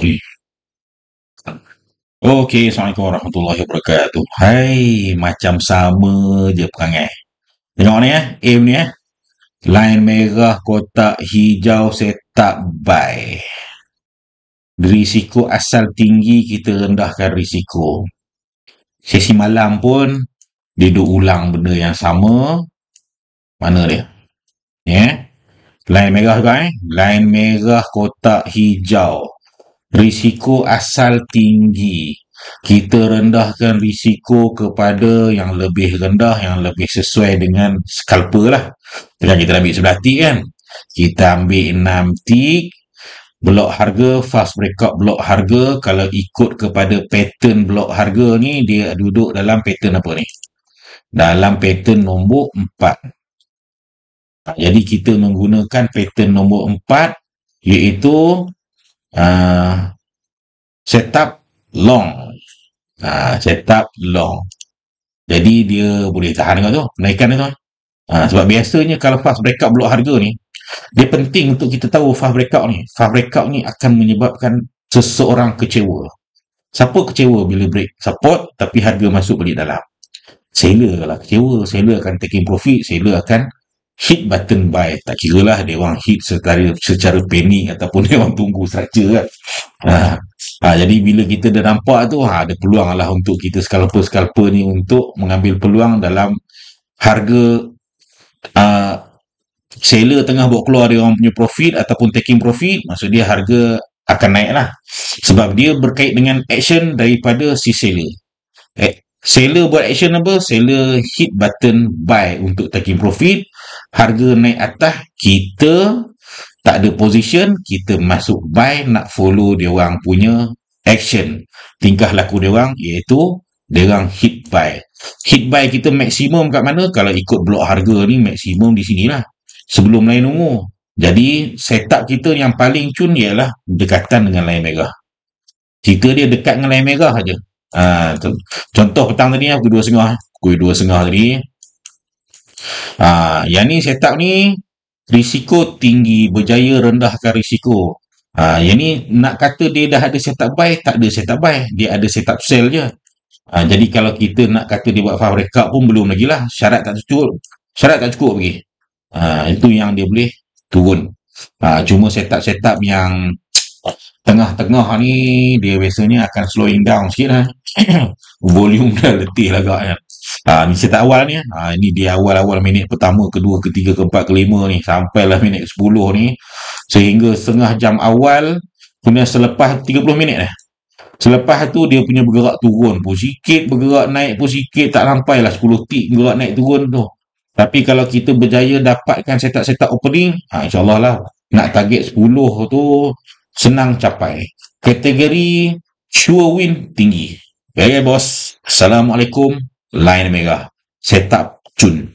Okey, Assalamualaikum warahmatullahi wabarakatuh. Hai, macam sama je perangai. Tengok ni aim ni line merah, kotak hijau, setup buy. Risiko asal tinggi, kita rendahkan risiko. Sesi malam pun dia duk ulang benda yang sama. Mana dia? Line merah juga line merah, kotak hijau. Risiko asal tinggi, kita rendahkan risiko kepada yang lebih rendah, yang lebih sesuai dengan scalper lah. Dengan kita ambil sebelah tick kan, kita ambil 6 tick, blok harga, fast breakout blok harga. Kalau ikut kepada pattern blok harga ni, dia duduk dalam pattern apa ni? Dalam pattern nombor 4. Jadi kita menggunakan pattern nombor 4, iaitu setup long. Setup long. Jadi dia boleh tahan dengan tu, naikkan tu. Sebab biasanya kalau fast breakout blok harga ni, dia penting untuk kita tahu fast breakout ni. Fast breakout ni akan menyebabkan seseorang kecewa. Siapa kecewa bila break support tapi harga masuk balik dalam? Seller lah kecewa. Seller akan taking profit, seller akan hit button buy. Tak kira lah dia orang hit secara panik ataupun dia orang tunggu structure kan. Jadi bila kita dah nampak tu, ada peluang lah untuk kita scalper ni untuk mengambil peluang dalam harga seller tengah bawa keluar dia orang punya profit ataupun taking profit. Maksud dia harga akan naik lah, sebab dia berkait dengan action daripada si seller. Seller buat action apa? Seller hit button buy untuk taking profit. Harga naik atas, kita tak ada position, kita masuk buy nak follow dia orang punya action. Tingkah laku dia orang iaitu dia orang hit buy. Hit buy kita maksimum kat mana? Kalau ikut blok harga ni maksimum di sinilah, sebelum line ungu. Jadi setup kita yang paling cun ialah dekatan dengan line merah. Cerita dia dekat dengan line merah aja. Contoh petang tadi pukul 2.30 tadi. Yang ni setup ni risiko tinggi, berjaya rendahkan risiko. Yang ni nak kata dia dah ada setup buy, tak ada setup buy, dia ada setup sell je. Jadi kalau kita nak kata dia buat fast breakout pun belum lagi lah, syarat tak cukup lagi. Itu yang dia boleh turun. Cuma setup yang tengah-tengah ni dia biasanya akan slowing down sikit lah. Volume dah letih lah agak kan. Ni setup awal ni. Ini dia awal-awal minit pertama, kedua, ketiga, keempat, kelima ni, sampailah minit 10 ni, sehingga setengah jam awal. Kemudian selepas 30 minit selepas tu dia punya bergerak turun pun sikit, bergerak naik pun sikit, tak sampai lah 10 tick bergerak naik turun tu. Tapi kalau kita berjaya dapatkan setup opening, insyaAllah lah nak target 10 tu senang capai. Kategori sure win tinggi. Okay bos, Assalamualaikum. Line merah, setup cun.